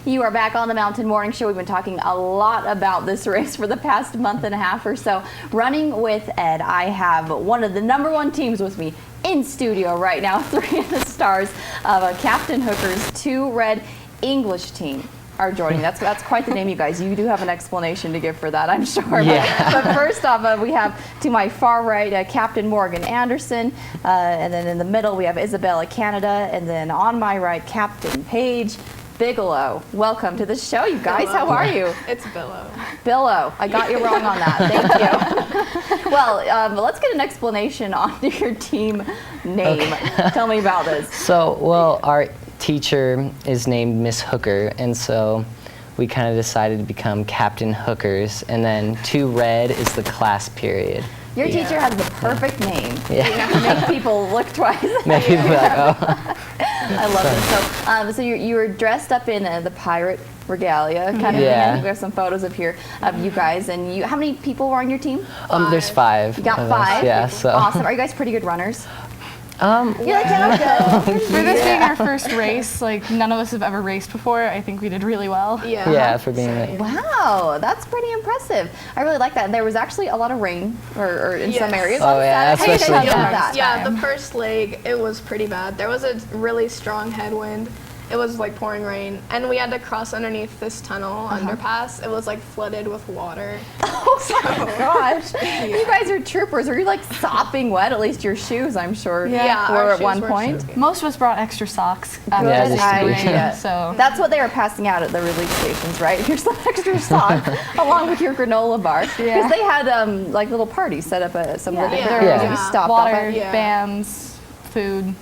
You are back on the Mountain Morning Show. We've been talking a lot about this race for the past month and a half or so. Running with Ed, I have one of the #1 teams with me in studio right now, 3 of the stars of Captain Hooker's 2 Red English team are joining. That's quite the name, you guys. You do have an explanation to give for that, I'm sure. Yeah. But first off, we have to my far right Captain Morgan Anderson, and then in the middle we have Isabella Canada, and then on my right Captain Paige Bigelow. Welcome to the show, you guys. Hello. How are you? It's Billow. Billow. I got you wrong on that. Thank you. Well, let's get an explanation on your team name. Okay. Tell me about this. So, well, our teacher is named Miss Hooker, and so we kind of decided to become Captain Hookers, and then 2 Red is the class period. Your teacher has the perfect name. Yeah. You make people look twice. Make people like, oh. I love it. So you were dressed up in the pirate regalia, kind of. Yeah. Thing. We have some photos up here of you guys, and how many people were on your team? There's 5. You got of 5. us, yeah. So. Awesome. Are you guys pretty good runners? For this being our first race, like none of us have ever raced before, I think we did really well. Yeah. Yeah, for being like, Wow, that's pretty impressive. I really like that. And there was actually a lot of rain, or in some Yes. areas. Oh, on yeah, Saturday. especially- How did you deal with that? Yeah, the first leg, it was pretty bad. There was a really strong headwind. It was like pouring rain, and we had to cross underneath this tunnel underpass. It was like flooded with water. Oh my gosh. You guys are troopers. Are you like sopping wet? At least your shoes, I'm sure, Yeah, were our at one shoes were point. soaking. Most of us brought extra socks after Yeah, the just to be- rain, Yeah. so That's what they were passing out at the relief stations, right? Here's some extra sock along with your granola bar. Because Yeah. they had like little parties set up at some of the different Yeah. areas Yeah. we stopped water, off at. Yeah. bands, food.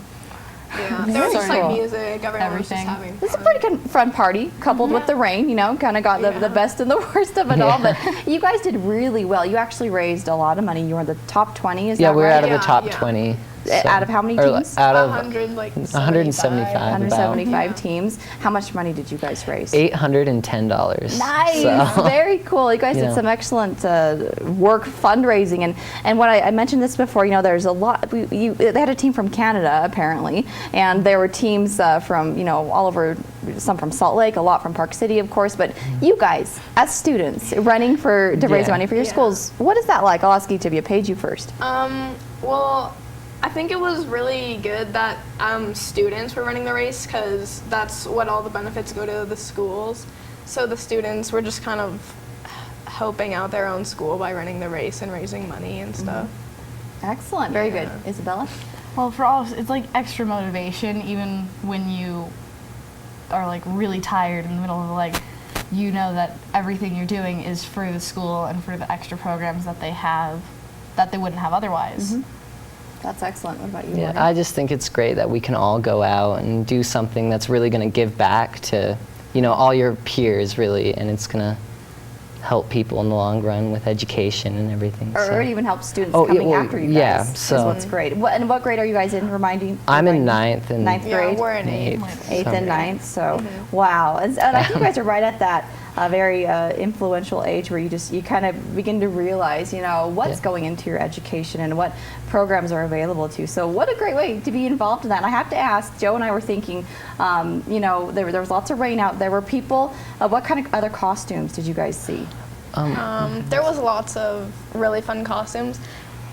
Yeah. There was just like Cool. music. Everyone was just Everything. having This is a fun. pretty good fun party, coupled with the rain, you know, kind of got the best and the worst of it all. But you guys did really well. You actually raised a lot of money. You were in the top 20, is yeah, that we're right? out of the Yeah, top yeah. 20. Out of how many or, teams? Out of 100, like 175. 175 teams. How much money did you guys raise? $810. Nice, So. very cool. You guys did Yeah. some excellent work fundraising, and what I mentioned this before. You know, there's a lot. They had a team from Canada apparently, and there were teams from all over. Some from Salt Lake, a lot from Park City, of course. But you guys, as students, running to raise Yeah. money for your Yeah. schools, what is that like? I'll ask each of you. Paige, you first. Well, I think it was really good that students were running the race because that's what all the benefits go to the schools. So the students were just kind of helping out their own school by running the race and raising money and stuff. Excellent, very good. Isabella. Well, for all of us, it's like extra motivation, even when you are like really tired in the middle of the leg. You know that everything you're doing is for the school and for the extra programs that they have that they wouldn't have otherwise. That's excellent. What about you? Yeah, Morgan? I just think it's great that we can all go out and do something that's really going to give back to, all your peers, really, and it's going to help people in the long run with education and everything. Or so. even help students Oh, yeah, coming well, after you guys. yeah, Is so- what's great. And what grade are you guys in? I'm in 9th and Ninth Yeah, grade. we're in 8th. 8th so- and 9th. So wow, and I think you guys are right at that very influential age where you kind of begin to realize what's going into your education and what programs are available to. So what a great way to be involved in that. And I have to ask, Joe and I were thinking, there was lots of rain out there. Were people? What kind of other costumes did you guys see? There was lots of really fun costumes.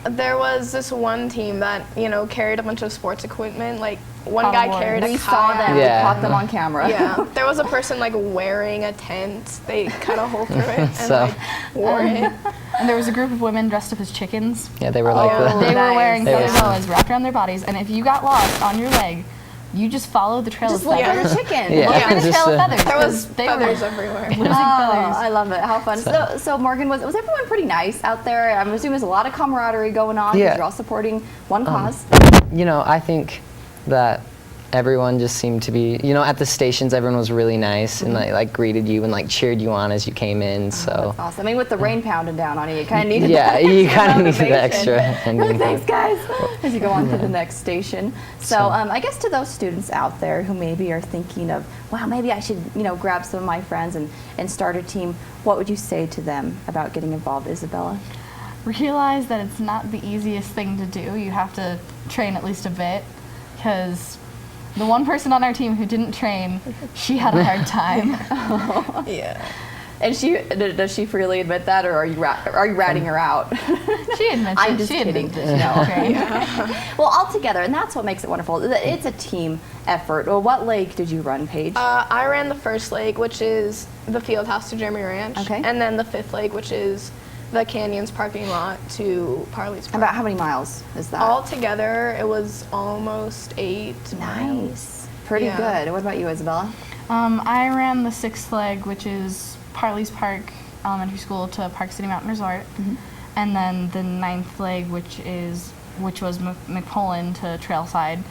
There was this one team that, carried a bunch of sports equipment. Like one guy Lord. carried a We saw kayak. them. Yeah. We caught them on camera. Yeah, there was a person like wearing a tent. They cut a hole through it and So- wore it. And there was a group of women dressed up as chickens. Yeah, they were like Oh, the. They Nice. were wearing They were- feather boas wrapped around their bodies, and if you got lost on your leg, you just followed the trail Just of look feathers. for the chicken. Yeah. Look for the Just, trail of feathers. There was 'cause they feathers were everywhere. losing Oh, feathers. I love it. How fun. So Morgan, was everyone pretty nice out there? I'm assuming there's a lot of camaraderie going on because Yeah. you're all supporting one cause. I think that everyone just seemed to be, at the stations, everyone was really nice and like greeted you and like cheered you on as you came in. So That's awesome. I mean, with the rain pounding down on you, you kind of needed yeah, that you extra kind of needed the motivation. extra. You're like, ending. thanks, guys, as you go on to the next station. So I guess to those students out there who maybe are thinking of, wow, maybe I should, grab some of my friends and start a team, what would you say to them about getting involved, Isabella? Realize that it's not the easiest thing to do. You have to train at least a bit, because the one person on our team who didn't train, she had a hard time. Yeah. And does she freely admit that, or are you ratting her out? She admits I'm it. just She kidding. admits it. No. Train. Well, all together, and that's what makes it wonderful. It's a team effort. Well, what leg did you run, Paige? I ran the first leg, which is the field house to Jeremy Ranch. Okay. And then the fifth leg, which is the Canyons parking lot to Parley's Park. About how many miles is that? All together, it was almost 8 miles. Nice. Pretty Yeah. good. What about you, Isabella? I ran the sixth leg, which is Parley's Park Elementary School to Park City Mountain Resort, and then the ninth leg, which was McPolin to Trailside,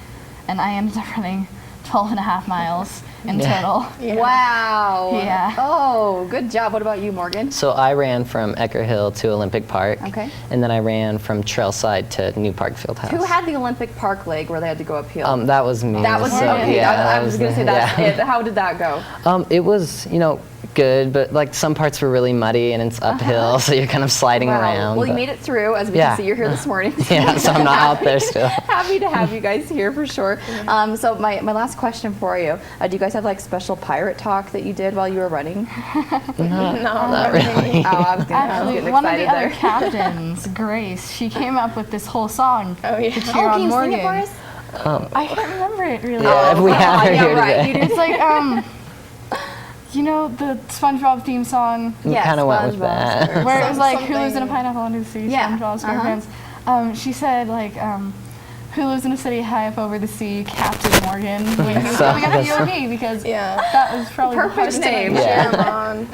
and I ended up running 12 and a half miles in total. Yeah. Wow. Yeah. Oh, good job. What about you, Morgan? So I ran from Ecker Hill to Olympic Park. Okay. And then I ran from Trailside to New Park Fieldhouse. Who had the Olympic Park leg where they had to go uphill? That was me. That was so, okay. Yeah, I that was going to say that's yeah. it. How did that go? It was, good, but like some parts were really muddy and it's uphill, so you're kind of sliding Wow. around. Well, you but- made it through, as we Yeah. can see. You're here this morning. Yeah, so I'm not out there still. Happy to have you guys here for sure. So my last question for you: do you guys have like special pirate talk that you did while you were running? Not really. Oh, I was Actually, getting one of the excited other there. captains, Grace, she came up with this whole song Oh, yeah. to cheer Oh, on can you Morgan. sing it for us? I can't remember it really. Yeah, if we have her yeah, here right. today. You do. It's like the SpongeBob theme song We Yes, kind of went with SpongeBob that. SquarePants. where it was like, "Who lives in a Something- pineapple under the sea?" Yeah, SpongeBob uh-huh. SquarePants. She said like, "Who lives in a city high up over the sea?" Captain Morgan. When he was So coming up with that's- you and me because Yeah. that was probably the Perfect hardest name. thing. Yeah. Cheer 'em on.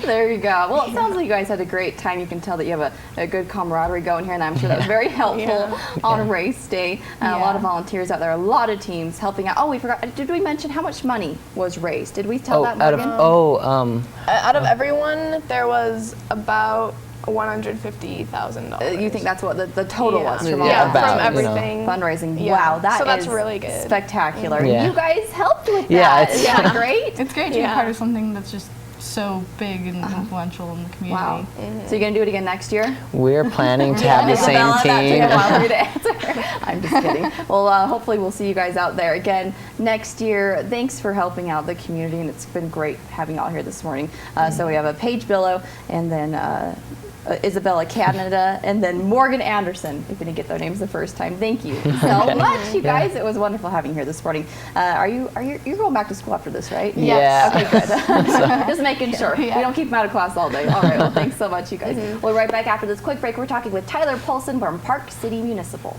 There you go. Well, it sounds like you guys had a great time. You can tell that you have a good camaraderie going here, and I'm sure that was very helpful Yeah. on race day. A lot of Yeah. volunteers out there, a lot of teams helping out. Oh, we forgot. Did we mention how much money was raised? Did we tell Oh, that, out of Morgan? Out of everyone, there was about $150,000. You think that's what the total Yeah. was from all Yeah, that about, from you know. everything. fundraising? Yeah. Wow, that So that's is really good. spectacular. Yeah. You guys helped with Yeah, that. it's- Isn't that great? It's great to be Yeah. part of something that's just so big and influential in the community. Wow. So you're gonna do it again next year? We're planning to have the same Isabella, that took team. a while for you to answer. I'm just kidding. Well, hopefully we'll see you guys out there again next year. Thanks for helping out the community, and it's been great having you all here this morning. So we have a Paige Billow, and then Isabella Canada, and then Morgan Anderson. If you didn't get their names the first time, thank you so much, you guys. It was wonderful having you here this morning. You're going back to school after this, right? Yeah. Okay, good. Just making sure we don't keep them out of class all day. All right. Well, thanks so much, you guys. We'll be right back after this quick break. We're talking with Tyler Polson from Park City Municipal.